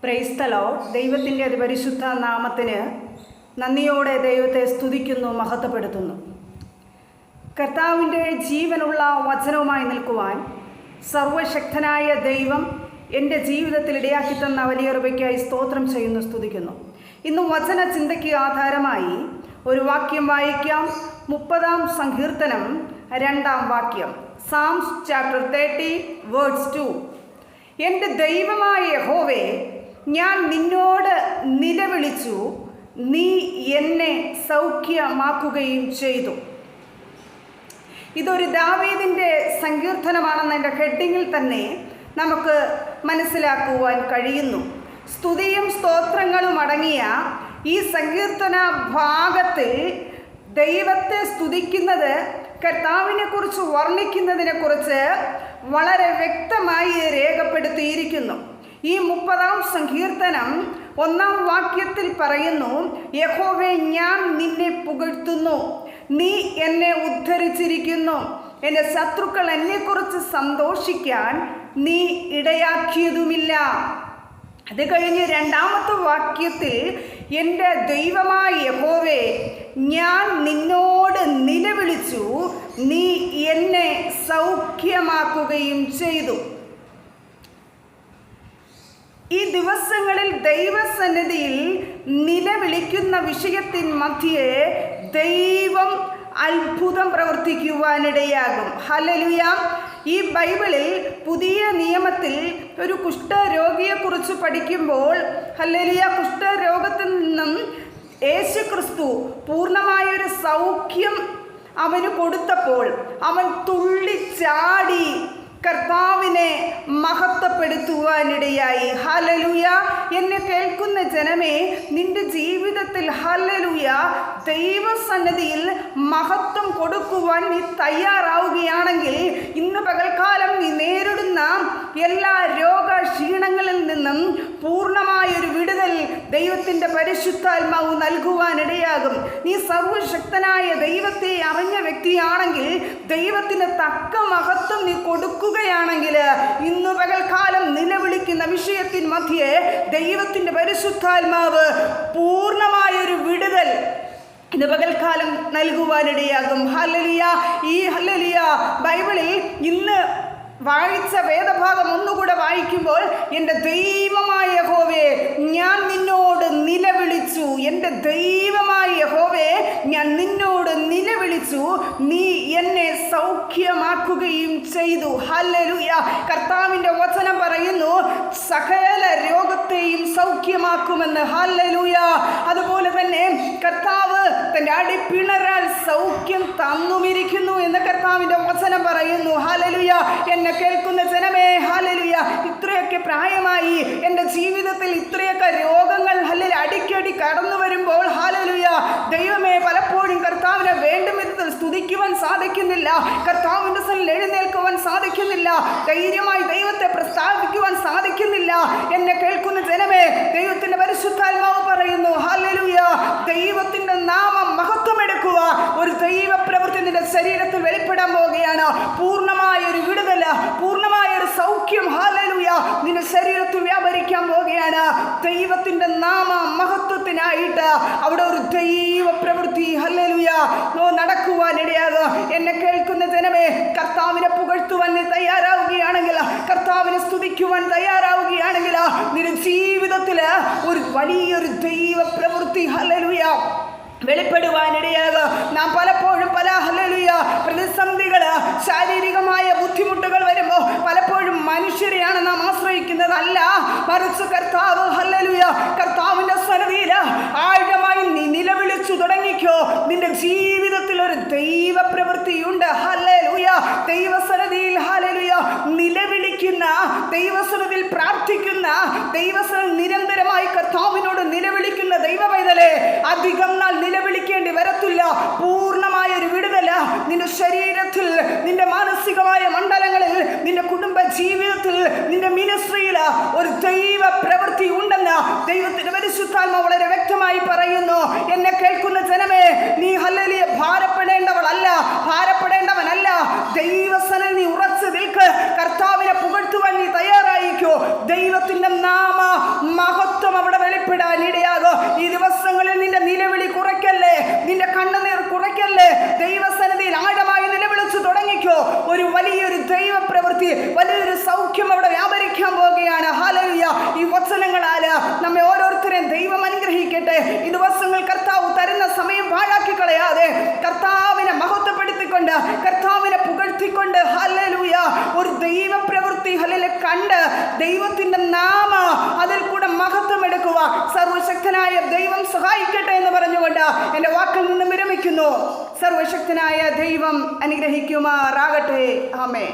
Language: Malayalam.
Praise the Lord. ദൈവത്തിൻ്റെ അതിപരിശുദ്ധ നാമത്തിന് നന്ദിയോടെ ദൈവത്തെ സ്തുതിക്കുന്നു, മഹത്വപ്പെടുത്തുന്നു. കർത്താവിൻ്റെ ജീവനുള്ള വചനവുമായി നിൽക്കുവാൻ സർവശക്തനായ ദൈവം എൻ്റെ ജീവിതത്തിൽ ഇടയാക്കി തന്ന വലിയ കൃപയ്ക്കായി സ്തോത്രം ചെയ്യുന്നു, സ്തുതിക്കുന്നു. ഇന്ന് വചന ചിന്തയ്ക്ക് ആധാരമായി ഒരു വാക്യം വായിക്കാം. 30-ാം സങ്കീർത്തനം 2-ാം വാക്യം. Psalms chapter 30 verse 2. എൻ്റെ ദൈവമായ യഹോവേ, ഞാൻ നിന്നോട് നിലവിളിച്ചു, നീ എന്നെ സൗഖ്യമാക്കുകയും ചെയ്തു. ഇതൊരു ദാവീദിൻ്റെ സങ്കീർത്തനമാണെന്ന് എൻ്റെ ഹെഡിങ്ങിൽ തന്നെ നമുക്ക് മനസ്സിലാക്കുവാൻ കഴിയുന്നു. സ്തുതിയും സ്തോത്രങ്ങളും അടങ്ങിയ ഈ സങ്കീർത്തന ഭാഗത്തിൽ ദൈവത്തെ സ്തുതിക്കുന്നത്, കർത്താവിനെക്കുറിച്ച് വർണ്ണിക്കുന്നതിനെക്കുറിച്ച് വളരെ വ്യക്തമായി രേഖപ്പെടുത്തിയിരിക്കുന്നു. ഈ 30-ാം സങ്കീർത്തനം 1-ാം വാക്യത്തിൽ പറയുന്നു, യഹോവേ, ഞാൻ നിന്നെ പുകഴ്ത്തുന്നു, നീ എന്നെ ഉദ്ധരിച്ചിരിക്കുന്നു, എൻ്റെ ശത്രുക്കൾ എന്നെക്കുറിച്ച് സന്തോഷിക്കാൻ നീ ഇടയാക്കിയതുമില്ല. അത് കഴിഞ്ഞ് 2-ാമത്തെ വാക്യത്തിൽ, എൻ്റെ ദൈവമായ യഹോവേ, ഞാൻ നിന്നോട് നിലവിളിച്ചു, നീ എന്നെ സൗഖ്യമാക്കുകയും ചെയ്തു. ഈ ദിവസങ്ങളിൽ ദൈവസന്നിധിയിൽ നിലവിളിക്കുന്ന വിഷയത്തിൻ മധ്യേ ദൈവം അത്ഭുതം പ്രവർത്തിക്കുവാനിടയാകും. ഹല്ലേലൂയ. ഈ ബൈബിളിൽ പുതിയ നിയമത്തിൽ ഒരു കുഷ്ഠരോഗിയെക്കുറിച്ച് പഠിക്കുമ്പോൾ, ഹല്ലേലൂയ, കുഷ്ഠരോഗത്തിൽ നിന്നും യേശുക്രിസ്തു പൂർണ്ണമായൊരു സൗഖ്യം അവന് കൊടുത്തപ്പോൾ അവൻ തുള്ളിച്ചാടി കർത്താവിനെ മഹത്വപ്പെടുത്തുവാനിടയായി. ഹല്ലേലൂയ. എന്നെ കേൾക്കുന്ന ജനമേ, നിന്റെ ജീവിതത്തിൽ ഹല്ലേലൂയ ദൈവസന്നിധിയിൽ മഹത്വം കൊടുക്കുവാൻ നീ തയ്യാറാവുകയാണെങ്കിൽ, ഇന്ന് പകൽക്കാലം നീ നേരിടുന്ന എല്ലാ രോഗക്ഷീണങ്ങളിൽ നിന്നും പൂർണ്ണമായൊരു വിടുതൽ ദൈവത്തിൻ്റെ പരിശുദ്ധാത്മാവ് നൽകുവാനിടയാകും. നീ സർവശക്തനായ ദൈവത്തെ അറിഞ്ഞ വ്യക്തിയാണെങ്കിൽ, ദൈവത്തിന് തക്ക മഹത്വം നീ കൊടുക്കുകയാണെങ്കിൽ, ഇന്ന് പകൽക്കാലം നിലവിളിക്കുന്ന വിഷയത്തിൻ മധ്യേ ദൈവത്തിൻ്റെ പരിശുദ്ധാത്മാവ് പൂർണ്ണമായൊരു വിടുതൽ ഇന്ന് പകൽക്കാലം നൽകുവാനിടയാകും. ഹല്ലേലൂയ. ഈ ഹല്ലേലൂയ ബൈബിളിൽ ഇന്ന് വായിച്ച വേദഭാഗം ഒന്നുകൂടെ വായിക്കുമ്പോൾ, എൻ്റെ ദൈവമായ യഹോവേ, ഞാൻ നിന്നോട് നിലവിളിച്ചു, എൻ്റെ ദൈവമായ യഹോവേ, ഞാൻ നിന്നോട് നിലവിളിച്ചു, നീ എന്നെ സൗഖ്യമാക്കുകയും ചെയ്തു. ഹല്ലേലൂയ. കർത്താവിൻ്റെ വചനം പറയുന്നു, സകല രോഗത്തെയും സൗഖ്യമാക്കുമെന്ന്. ഹല്ലേലൂയ. അതുപോലെ തന്നെ കർത്താവ് തൻ്റെ അടിപ്പിണരാൽ സൗഖ്യം തന്നുമിരിക്കുന്നു എന്ന് കർത്താവിൻ്റെ വചനം പറയുന്നു. ഹല്ലേലൂയ. എന്നെ കേൾക്കുന്ന ജനമേ, ഹല്ലേലൂയ, ഇത്രയൊക്കെ പ്രായമായി എൻ്റെ ജീവിതത്തിൽ ഇത്രയൊക്കെ രോഗങ്ങൾ ഹല്ലേലൂയ അടിക്കടി കടന്നു വരുമ്പോൾ, ഹല്ലേലൂയ, ദൈവമേ, പലപ്പോഴും കർത്താവിനെ വേണ്ടും വിധത്തിൽ സ്തുതിക്കുവാൻ സാധിക്കുന്നില്ല, കർത്താവിൻ്റെ സന്നിധിയിൽ എഴുന്നേൽക്കുവാൻ സാധിക്കുന്നില്ല, ധൈര്യമായി ദൈവത്തെ പ്രസ്താവിക്കുവാൻ സാധിക്കുന്നില്ല. എന്നെ കേൾക്കുന്ന ജനമേ, ദൈവത്തിൻ്റെ പരിശുദ്ധാത്മാവ് പറയുന്നു, ഹല്ലേലൂയ, ദൈവത്തിൻ്റെ നാമം മഹത്വമെടുക്കുക. ഒരു ദൈവ പ്രവൃത്തി നിന്റെ ശരീരത്തിൽ വെളിപ്പെടാൻ പോവുകയാണ്. പൂർണ്ണമായൊരു വിടുതൽ, പൂർണ്ണമായൊരു സൗഖ്യം, ഹല്ലേലൂയ, നിന്റെ ശരീരത്തിൽ വ്യാപരിക്കാൻ പോവുകയാണ്. ദൈവത്തിൻ്റെ നാമ മഹത്വത്തിനായിട്ട് അവിടെ ഒരു ദൈവ പ്രവൃത്തി, ഹല്ലേലൂയ, നടക്കുവാനിടയാകും. എന്നെ കേൾക്കുന്ന ജനമേ, കർത്താവിനെ പുകഴ്ത്തുവാൻ നീ തയ്യാറാവുകയാണെങ്കിൽ, കർത്താവിനെ സ്തുതിക്കുവാൻ തയ്യാറാവുകയാണെങ്കിൽ, നിന്റെ ജീവിതത്തിൽ ഒരു വലിയൊരു ദൈവ പ്രവൃത്തി, ഹല്ലേലൂയ, വെളിപ്പെടുവാനിടയാകും. നാം പലപ്പോഴും പല ഹല്ലേലൂയ പ്രതിസന്ധികൾ, ശാരീരികമായ ബുദ്ധിമുട്ടുകൾ വരുമ്പോൾ പലപ്പോഴും മനുഷ്യരെയാണ് നാം ആശ്രയിക്കുന്നതല്ല, മറിച്ച് കർത്താവ്, ഹല്ലേലൂയ, കർത്താവിൻ്റെ സന്നിധിയിൽ ആഴമായി നീ നിലവിളിച്ചു തുടങ്ങിക്കോ. നിന്റെ ജീവിതത്തിൽ ഒരു ദൈവ പ്രവൃത്തിയുണ്ട്. ഹല്ലേലൂയ. ദൈവസന്നിധിയിൽ ഹല്ലേലൂയ നിലവിളിക്കുന്ന, ദൈവസന്നിധിയിൽ പ്രാർത്ഥിക്കുന്ന, ദൈവസന്നിധിയിൽ നിരന്തരമായി കർത്താവിനോട് നിലവിളിക്കുന്ന ദൈവ പൈതലേ, അധികം നാൾ നിലവിളിക്കേണ്ടി വരത്തില്ല. പൂർണ്ണമായൊരു വിടുതൽ നിന്റെ ശരീരത്തിൽ, നിന്റെ മാനസികമായ മണ്ഡലങ്ങളിൽ, നിന്റെ കുടുംബ ജീവിതത്തിൽ, നിന്റെ മിനിസ്ട്രിയിൽ ഒരു ദൈവ പ്രവൃത്തി ഉണ്ടെന്ന് ദൈവത്തിന്റെ പരിശുദ്ധാത്മാവ് വളരെ വ്യക്തമായി പറയുന്നു. എന്നെ കേൾക്കുന്ന ജനമേ, നീ ഹല്ലേലൂയ ഭാരപ്പെടേണ്ടവളല്ല, ഭാരപ്പെടേണ്ടവനല്ല. ദൈവസന്നിധിയിൽ നീ ഉറച്ചു നിൽക്ക്. കർത്താവിനെ പുകഴ്ത്തുവാൻ നീ തയ്യാറായിക്കോ. ദൈവത്തിന്റെ നാമ മഹത്വം അവിടെ വെളിപ്പെടാൻ ഇടയാകും. ഈ ദിവസങ്ങളിൽ നിന്റെ നിലവിളി കുറയ്ക്കല്ലേ, നിന്റെ കണ്ണുനീർ കുറയ്ക്കല്ലേ. ദൈവസന്നിധിയിൽ ആഴമായി നിലവിളിച്ചു തുടങ്ങിക്കോ. ഒരു വലിയൊരു ദൈവ പ്രവൃത്തി, വലിയൊരു സൗഖ്യം അവിടെ വ്യാപരിക്കാൻ പോവുകയാണ്. ഹല്ലേലൂയ. ഈ വചനങ്ങളാൽ നമ്മെ ഓരോരുത്തരെയും ദൈവം അനുഗ്രഹിക്കട്ടെ. ഈ ദിവസങ്ങൾ കർത്താവ് തരുന്ന സമയം പാഴാക്കി കളയാതെ കർത്താവിനെ മഹത്വപ്പെടുത്തിക്കൊണ്ട്, കർത്താവിനെ പുകഴ്ത്തിക്കൊണ്ട്, ഹല്ലേലൂയ, ഒരു ദൈവ പ്രവൃത്തി ഹല്ലേലൂയ കണ്ട് ദൈവത്തിന്റെ നാമ അതിൽ കൂടെ മഹത്വം എടുക്കുക. സർവശക്തനായ ദൈവം സഹായിക്കട്ടെ എന്ന് പറഞ്ഞുകൊണ്ട് എൻ്റെ വാക്കിൽ നിന്ന് വിരമിക്കുന്നു. സർവശക്തനായ ദൈവം അനുഗ്രഹിക്കുമാറാകട്ടെ. ആമേൻ.